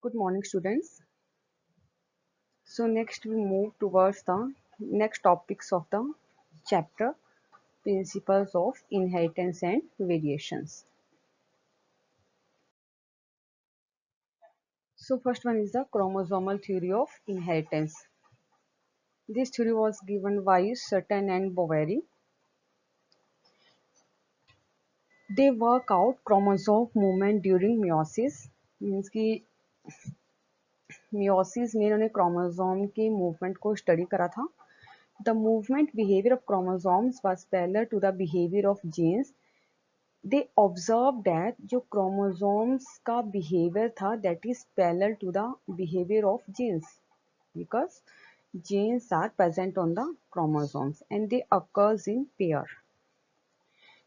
Good morning, students. So next we move towards the next topics of the chapter, principles of inheritance and variations. So first one is the chromosomal theory of inheritance. This theory was given by Sutton and Boveri. They work out chromosome movement during meiosis, means कि meiosis में इन्होंने chromosome के movement को study करा था. The movement behavior of chromosomes was parallel to the behavior of genes. They observed that जो chromosomes का behavior था that is parallel to the behavior of genes because genes are present on the chromosomes and they occurs in pair.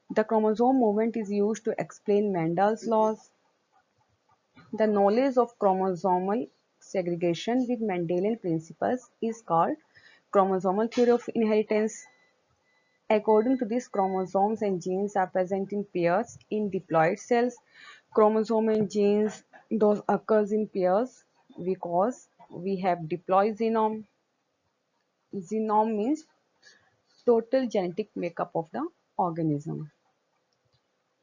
The chromosome movement is used to explain Mendel's laws. The knowledge of chromosomal segregation with Mendelian principles is called chromosomal theory of inheritance. According to this, chromosomes and genes are present in pairs in diploid cells. Chromosome and genes, those occurs in pairs because we have diploid genome. Genome means total genetic makeup of the organism.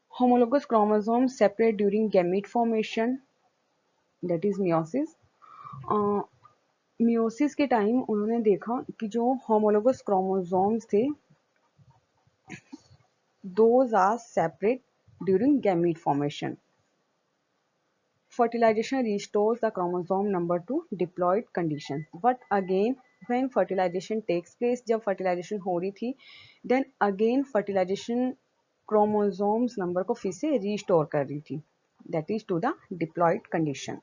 Homologous chromosomes separate during gamete formation, that is meiosis. meiosis के time उन्होंने देखा कि जो homologous chromosomes थे, those are separate during gamete formation. Fertilization restores the chromosome number to diploid condition. But again, when fertilization takes place, जब fertilization हो रही थी, then again fertilization chromosomes number को फिर से restore कर रही थी. That is to the diploid condition.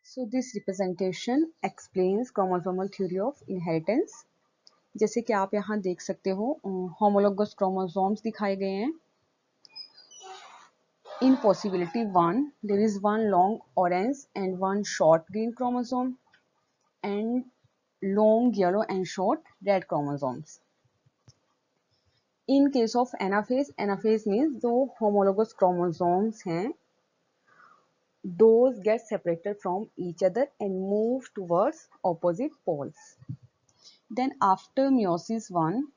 So this representation explains chromosomal theory of inheritance. जैसे कि आप यहाँ देख सकते हो, homologous chromosomes दिखाए गए हैं. In possibility 1, there is one long orange and one short green chromosome and long yellow and short red chromosomes. In case of anaphase means जो homologous chromosomes हैं, those get separated from each other and move towards opposite poles. Then after meiosis 1,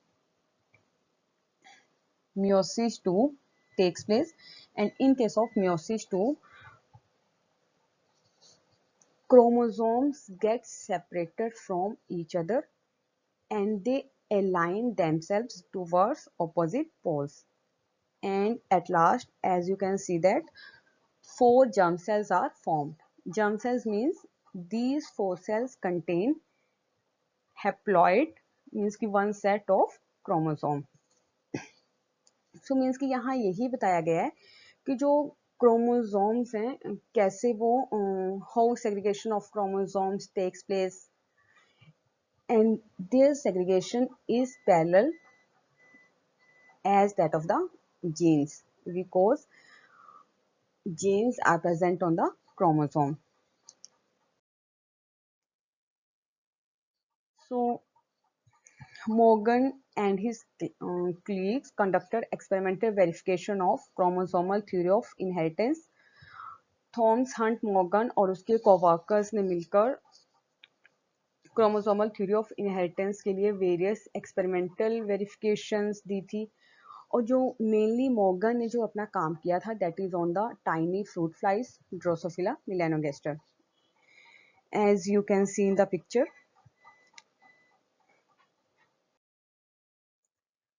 meiosis 2 takes place, and in case of meiosis 2, chromosomes get separated from each other and they align themselves towards opposite poles. And at last, as you can see that 4 germ cells are formed. Germ cells means these 4 cells contain haploid, means कि one set of chromosome. So means कि यहाँ यही बताया गया है कि जो chromosomes हैं कैसे वो how segregation of chromosomes takes place and their segregation is parallel as that of the genes because genes are present on the chromosome. So Morgan and his colleagues conducted experimental verification of chromosomal theory of inheritance. Thomas Hunt Morgan और उसके coworkers ने मिलकर chromosomal theory of inheritance के लिए various experimental verifications दी थी और जो mainly Morgan ने जो अपना काम किया था that is on the tiny fruit flies Drosophila melanogaster as you can see in the picture.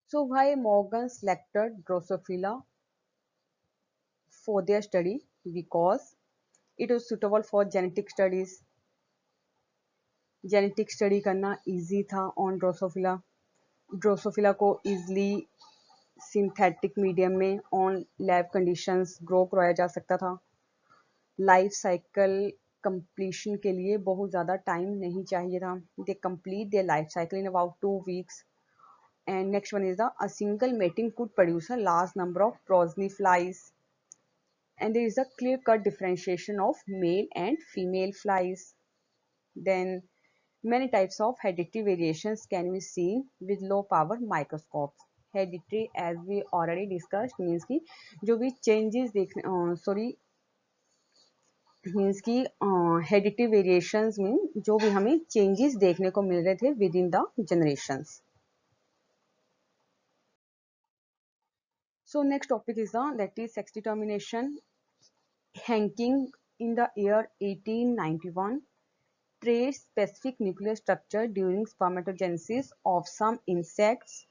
So why Morgan selected Drosophila for their study? Because it was suitable for genetic studies. Genetic study करना easy था on Drosophila. Drosophila को easily synthetic medium में on lab conditions grow कराया जा सकता था. Life cycle completion के लिए बहुत ज़्यादा टाइम नहीं चाहिए था. They complete their life cycle in about 2 weeks. And next one is a single mating could produce a large number of progeny flies. And there is a clear-cut differentiation of male and female flies. Then many types of hereditary variations can be seen with low-power microscopes. Hereditary, as we already discussed, means कि जो भी changes देखने means की heredity variations में जो भी हमें changes देखने को मिल रहे थे with in the generations. So next topic is that is sex determination. Hanking in the year 1891 traced specific nuclear structure during spermatogenesis of some insects.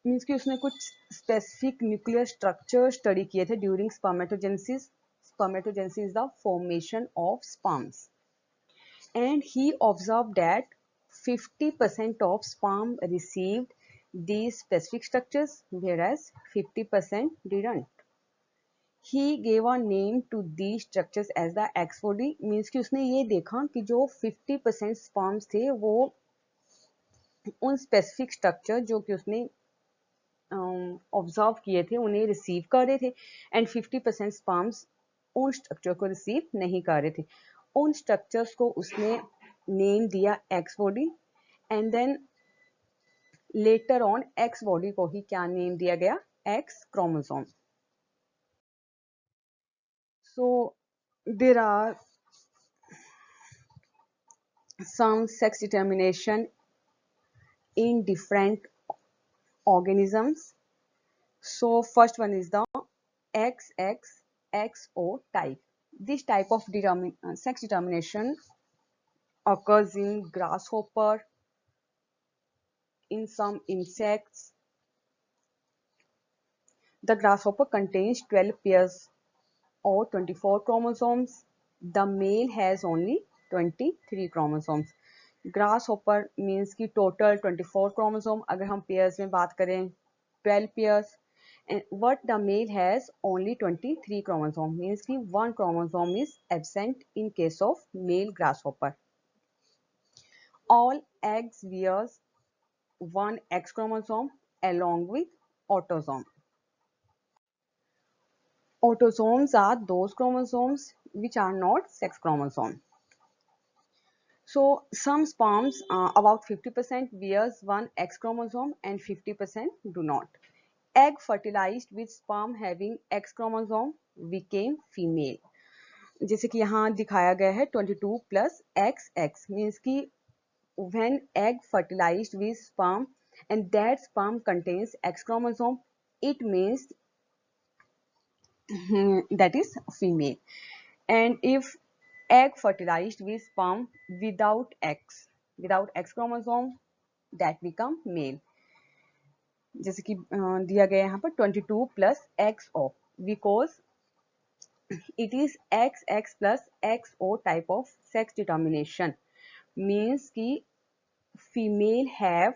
Means कि उसने कुछ स्पेसिफिक न्यूक्लियर स्ट्रक्चर स्टडी किए थे during spermatogenesis. Spermatogenesis is the formation of sperms, and he observed that 50% of sperm received these specific structures, whereas 50% didn't. He gave a name to these structures as the X4D. Means कि उसने ये देखा कि जो 50% sperms थे वो उन specific structure जो कि उसने ऑब्जर्व किए थे उन्हें रिसीव कर रहे थे, एंड 50% स्पर्म्स उन स्ट्रक्चर को रिसीव नहीं कर रहे थे. उन स्ट्रक्चर्स को उसने नेम दिया X body, and then later on X body को ही क्या नेम दिया गया, X chromosome. So there are some sex determination in different organisms. So first one is the XXXO type. This type of sex determination occurs in grasshopper, in some insects. The grasshopper contains 12 pairs or 24 chromosomes. The male has only 23 chromosomes. Grasshopper means कि total 24 chromosome. अगर हम pairs में बात करें 12 pairs, and what the male has only 23 chromosome, means कि one chromosome is absent in case of male grasshopper. All eggs bears one X chromosome along with autosome. Autosomes are those chromosomes which are not sex chromosomes. So some sperms, about 50% bears one X chromosome and 50% do not. Egg fertilized with sperm having X chromosome became female. जैसे कि यहाँ दिखाया गया है 22 plus XX, means कि when egg fertilized with sperm and that sperm contains X chromosome, it means that is female. And if egg fertilized with sperm without X chromosome, that become male. जैसे कि दिया गया यहाँ पर 22 plus XO, because it is XX plus XO type of sex determination. Means कि female have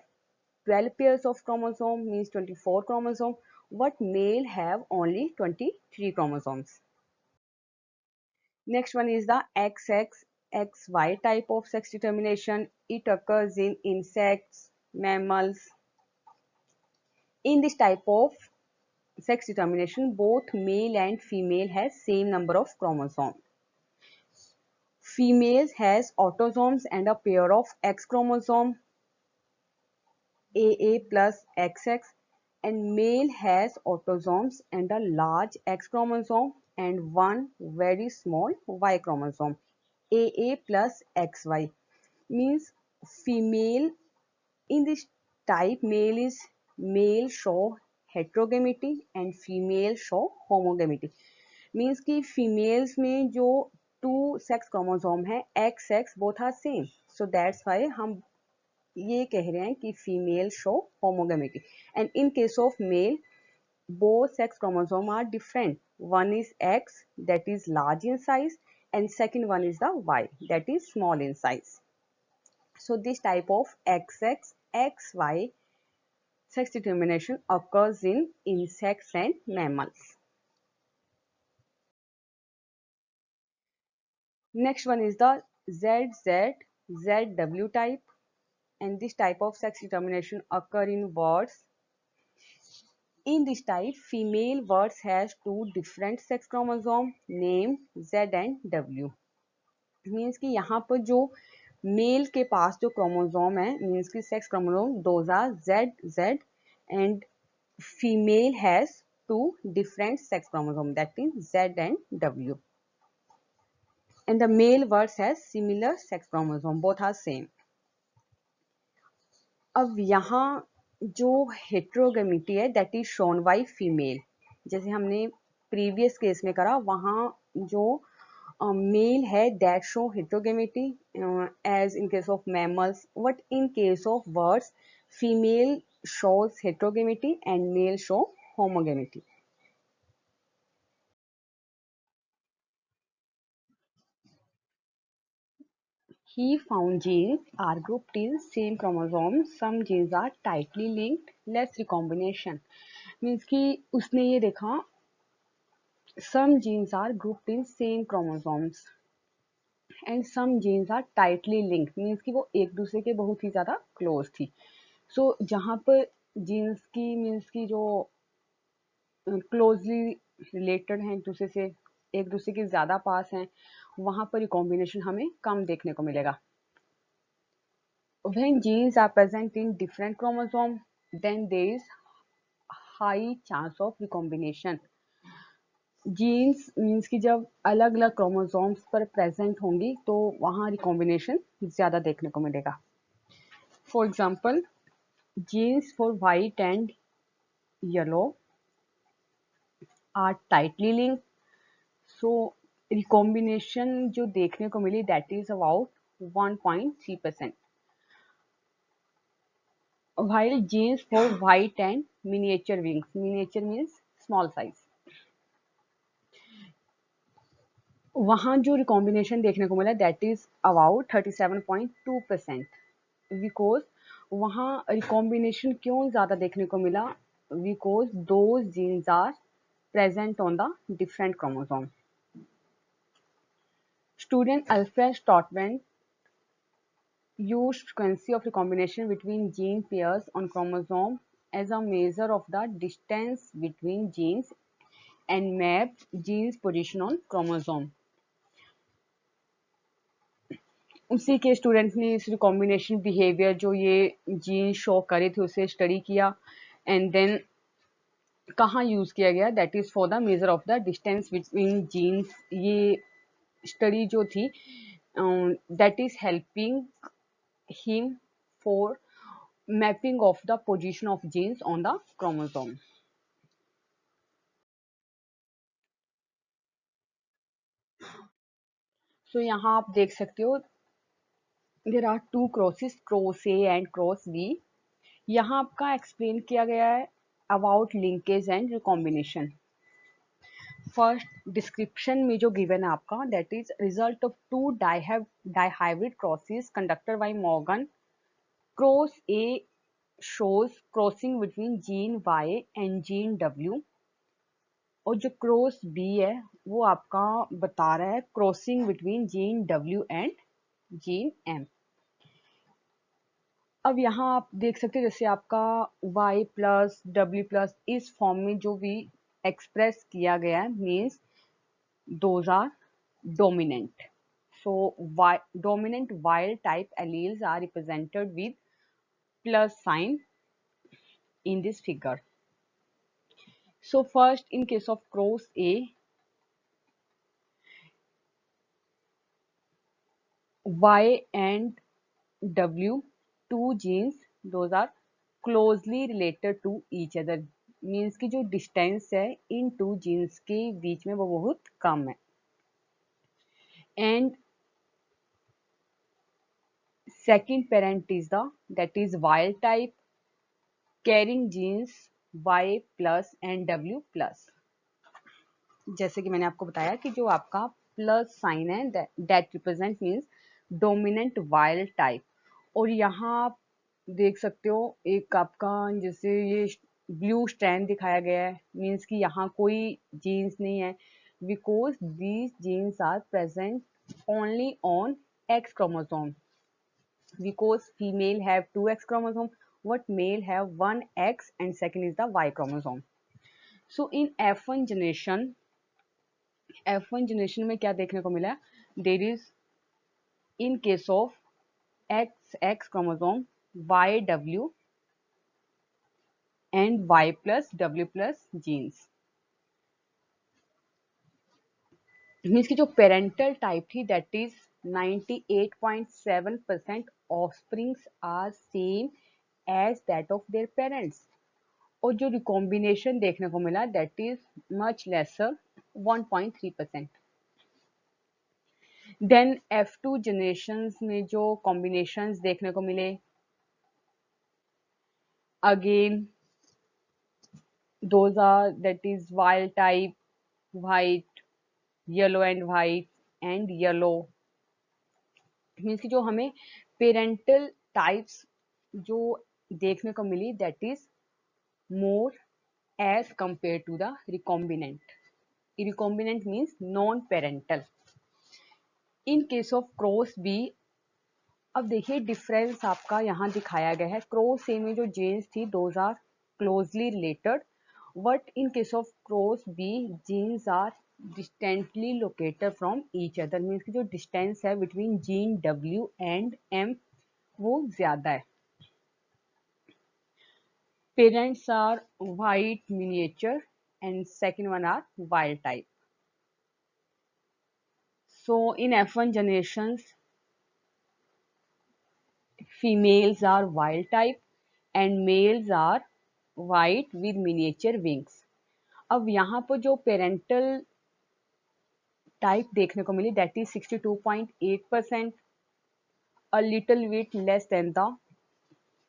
12 pairs of chromosome, means 24 chromosome, but male have only 23 chromosomes. Next one is the XXXY type of sex determination. It occurs in insects, mammals. In this type of sex determination, both male and female has same number of chromosomes. Females has autosomes and a pair of X chromosome, AA plus XX, and male has autosomes and a large X chromosome and one very small Y chromosome, AA plus XY. Means female in this type, male show heterogamity and female show homogamity. Means कि females में जो two sex chromosome है XX both are same, so that's why हम ये कह रहे हैं कि female show homogamity. And in case of male, both sex chromosome are different. One is X, that is large in size, and second one is the Y, that is small in size. So this type of XXXY sex determination occurs in insects and mammals. Next one is the ZZZW type, and this type of sex determination occur in birds. In this type, female birds has two different sex chromosome named Z and W. Means कि यहाँ पर जो mail के पास जो chromosome है, means की sex chromosome, those are ZZ, and female has two different sex chromosome, that is Z and W. and the male verse has similar sex chromosome, both are same. अब यहाँ जो हेट्रोगेमिटी है that is shown by female, जैसे हमने previous case में करा वहाँ जो मेल है that show heterogamity as in case of mammals, but in case of birds female shows heterogamity and male show homogamity. He found genes are grouped in same chromosome. Some genes are tightly linked, less recombination. Means कि उसने ये देखा some genes are grouped in same chromosomes and some genes are tightly linked. Means कि वो एक दूसरे के बहुत ही ज़्यादा close थी. So जहाँ पर genes की means कि जो closely related हैं एक दूसरे से, एक दूसरे के ज़्यादा पास हैं, वहाँ पर recombination हमें कम देखने को मिलेगा. When genes are present in different chromosomes, then there is high chance of recombination. Genes means कि जब अलग अलग क्रोमोसोम्स पर प्रेजेंट होंगी तो वहाँ रिकॉम्बिनेशन ज़्यादा देखने को मिलेगा. For example genes for white and yellow are tightly linked, so recombination जो देखने को मिली that is about 1.3%. while genes for white and miniature wings, miniature means small size, वहाँ जो रिकॉम्बिनेशन देखने को मिला दैट इज अबाउट 37.2%. बिकॉज वहाँ रिकॉम्बिनेशन क्यों ज़्यादा देखने को मिला, because those genes are present on the different chromosome. Student Alfred Stotman used frequency of recombination between gene pairs on chromosome as a measure of the distance between genes and mapped genes position on chromosome. उसी के students ने इस recombination behaviour जो ये gene show करे थे उसे study किया एंड देन कहाँ यूज किया गया that is for the measure of the distance between genes. ये स्टडी जो थी that is helping him for mapping of the position of genes on the chromosome. So यहाँ आप देख सकते हो there are two crosses, cross A and cross B. यहाँ आपका एक्सप्लेन किया गया है about linkage and recombination. First description में जो गिवन है आपका that is result of two dihybrid crosses conducted by Morgan. Cross A shows crossing between gene Y and gene W, और जो क्रॉस B है वो आपका बता रहा है crossing between gene W and gene M. अब यहाँ आप देख सकते हैं जैसे आपका Y प्लस W प्लस इस फॉर्म में जो भी एक्सप्रेस किया गया है means those are dominant. So dominant wild type alleles are represented with plus sign in this figure. So first in case of cross A, Y and W, two genes, those are closely related to each other. Means की जो distance है इन to jeans के बीच में वो बहुत कम है. And second parent is the that is wild type carrying genes Y plus and W plus. जैसे कि मैंने आपको बताया कि जो आपका प्लस साइन है that represent means dominant wild type. और यहाँ आप देख सकते हो एक आपका जैसे ये ब्लू स्ट्रैंड दिखाया गया है मीन्स कि यहाँ कोई जीन्स नहीं है because these genes are present only on X chromosome, because female have 2X chromosome but male have 1X and second is the Y chromosome. So in F1 generation में क्या देखने को मिला, there is in case of XX chromosome YW and Y plus W plus genes. Means की जो parental type थी that is 98.7% offsprings are same as that of their parents, और जो रिकॉम्बिनेशन देखने को मिला that is much lesser 1.3%। Then F2 generations में जो कॉम्बिनेशंस देखने को मिले, again those are that is wild type, white, yellow and white and yellow। Means की जो हमें पेरेंटल टाइप्स जो देखने को मिली that is more as compare to the recombinant. Recombinant means non parental. In case of cross B, अब देखिए difference आपका यहाँ दिखाया गया है। क्रॉस ए में जो जीन्स थी those are closely related, but in case of cross B genes are distantly located from each other. Means की जो डिस्टेंस है between gene W and M वो ज्यादा है। Parents are white miniature and second one are wild type. So in F1 generations females are wild type and males are white with miniature wings। अब यहाँ पर जो parental type देखने को मिली that is 62.8%, a little bit less than the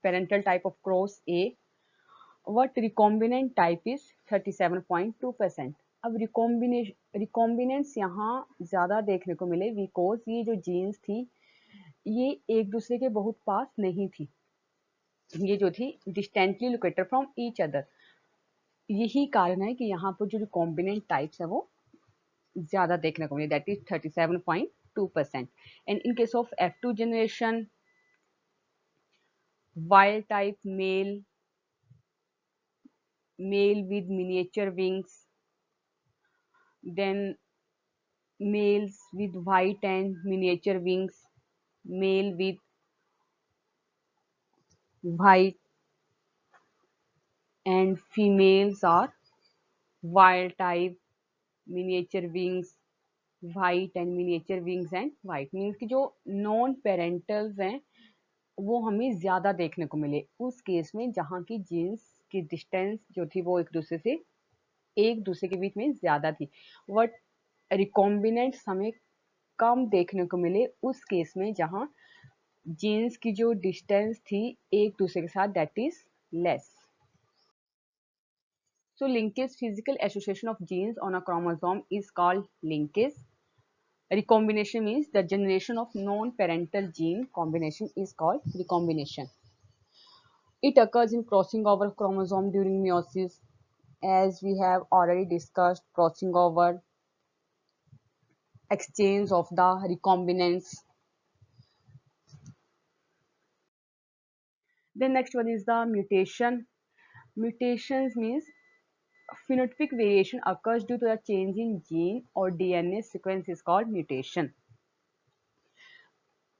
parental type of cross A, what recombinant type is 37.2%। अब recombinants यहाँ ज्यादा देखने को मिले बिकॉज ये जो जीन्स थी ये एक दूसरे के बहुत पास नहीं थी, ये जो थी distantly located from each other. यही कारण है कि यहाँ पर जो रिकॉम्बिनेंट टाइप्स है वो ज्यादा देखने को मिले that is 37.2%। And in case of F2 generation wild type male with miniature wings, then males with white and miniature wings, male with white, and females are wild type miniature wings, white and miniature wings and white। Means कि जो non parentals हैं वो हमें ज्यादा देखने को मिले उस केस में जहाँ की जीन्स की डिस्टेंस जो थी वो एक दूसरे के बीच में ज्यादा थी। बट रिकॉम्बिनेंट्स हमें कम देखने को मिले उस केस में जहाँ जीन्स की जो डिस्टेंस थी एक दूसरे के साथ that is less. So linkage, physical association of genes on a chromosome is called linkage. Recombination means the generation of non-parental gene combination is called recombination. It occurs in crossing over chromosome during meiosis, as we have already discussed, crossing over, exchange of the recombinants. The next one is the mutation. Mutations means phenotypic variation occurs due to a change in gene or DNA sequence is called mutation.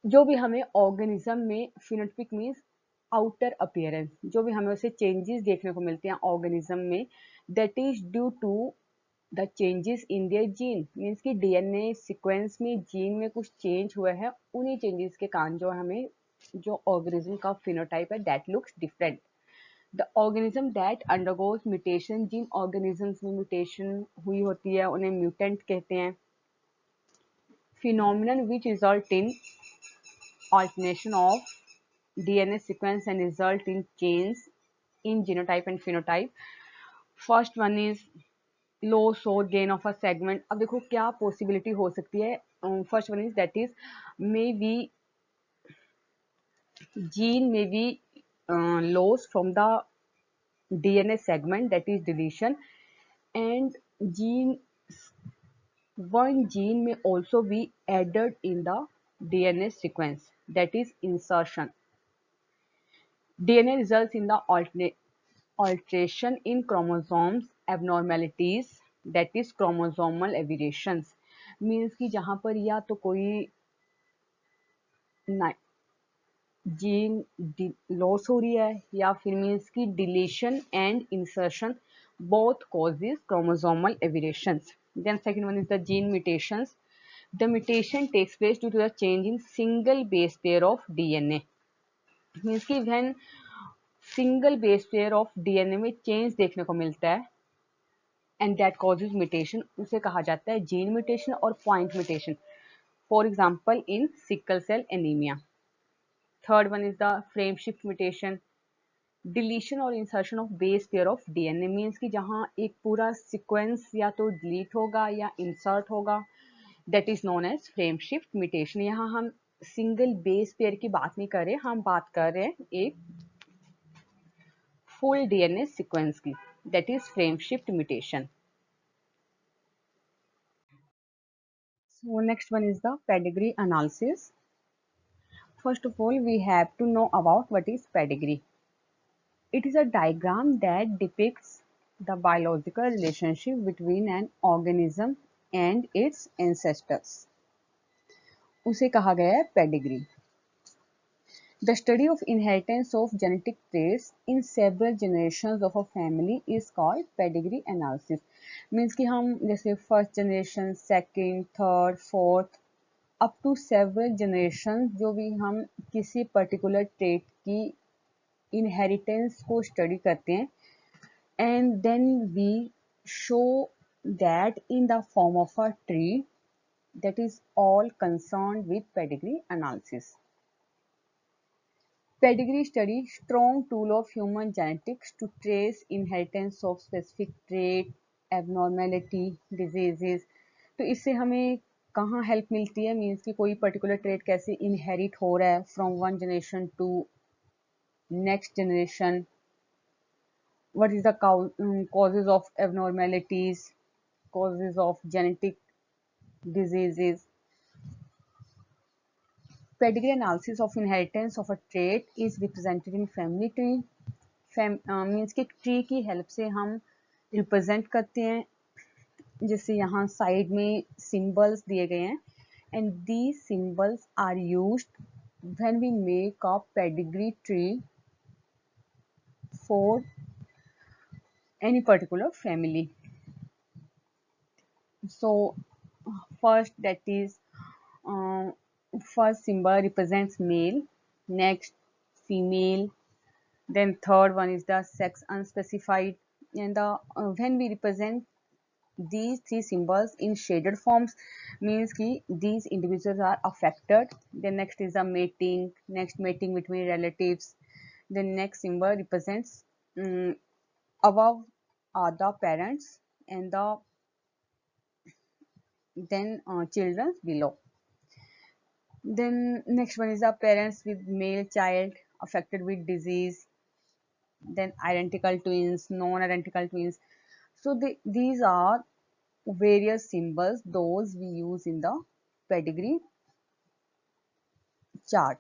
जो भी हमें organism में phenotypic means outer appearance, जो भी हमें उसे changes देखने को मिलते हैं ऑर्गेनिज्म में that is due to the changes in their gene. Means कि डीएनए सीक्वेंस में जीन में कुछ चेंज हुआ है, उन्हीं चेंजेस के कारण जो हमें जो ऑर्गेनिज्म का फिनोटाइप है that looks different. The organism that undergoes mutation, जिन ऑर्गेनिजम्स में म्यूटेशन हुई होती है उन्हें म्यूटेंट कहते हैं। Phenomenon which result in alternation of DNA sequence and result in change in genotype and phenotype. First one is loss or gain of a segment। अब देखो क्या पॉसिबिलिटी हो सकती है। First one is that is may be gene may be lost from the DNA segment that is deletion, and one gene may also be added in the DNA sequence that is insertion। DNA results in the alteration in chromosomes abnormalities that is chromosomal aberrations। Means कि जहाँ पर या तो कोई gene loss हो रही है या फिर मीन्स की deletion and insertion both causes chromosomal aberrations. Then second one is the gene mutations. The mutation takes place due to the change in single base pair of DNA. Means कि when single base pair of DNA में change देखने को मिलता है and that causes mutation, उसे कहा जाता है जीन म्यूटेशन और point mutation. For example in sickle cell anaemia. Third one is the frame shift mutation. Deletion और insertion of base pair of DNA means कि जहाँ एक पूरा सीक्वेंस या तो डिलीट होगा या इंसर्ट होगा, that is known as frame shift mutation. यहाँ हम सिंगल बेस पेयर की बात नहीं कर रहे, हम बात कर रहे हैं एक फुल डीएनए सीक्वेंस की, that is frame shift mutation. So next one is the pedigree analysis. First of all, we have to know about what is pedigree. It is a diagram that depicts the biological relationship between an organism and its ancestors. उसे कहा गया है pedigree. The study of inheritance of genetic traits in several generations of a family is called pedigree analysis. Means कि हम जैसे first generation, second, third, fourth up to several generation जो भी हम किसी पर्टिकुलर ट्रेट की इनहेरिटेंस को study करते हैं and then we show that in the form of a tree, that is all concerned with pedigree analysis. Pedigree study strong tool of human genetics to trace inheritance of specific trait, abnormality, diseases. तो इससे हमें कहाँ help मिलती है, means कि कोई particular trait कैसे inherit हो रहा है from one generation to next generation, what is the causes of abnormalities, causes of genetic diseases. Pedigree analysis of inheritance of a trait is represented in family tree. Means कि tree की help से हम represent करते हैं, जैसे यहाँ side में symbols दिए गए हैं and these symbols are used when we make a pedigree tree for any particular family. So first, that is first symbol represents male, next female, then third one is the sex unspecified, and the when we represent these three symbols in shaded forms means ki these individuals are affected. Then next is the mating, next mating between relatives. Then next symbol represents above are the parents and the then children below. Then next one is the parents with male child affected with disease, then identical twins, non-identical twins. So these are various symbols those we use in the pedigree chart.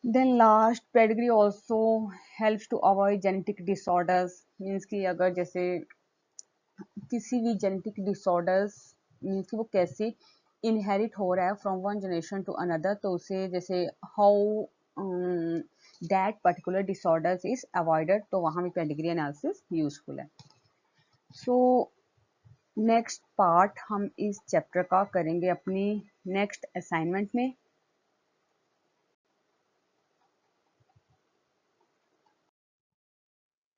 Then last, pedigree also helps to avoid genetic disorders. Means कि अगर जैसे किसी भी genetic disorders means कि वो कैसे inherit हो रहा है from one generation to another, तो उसे जैसे how that particular disorders is avoided, तो वहाँ भी पेडिग्री एनालिसिस यूजफुल है. सो नेक्स्ट पार्ट हम इस चैप्टर का करेंगे अपनी नेक्स्ट असाइनमेंट में.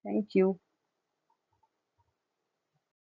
Thank you.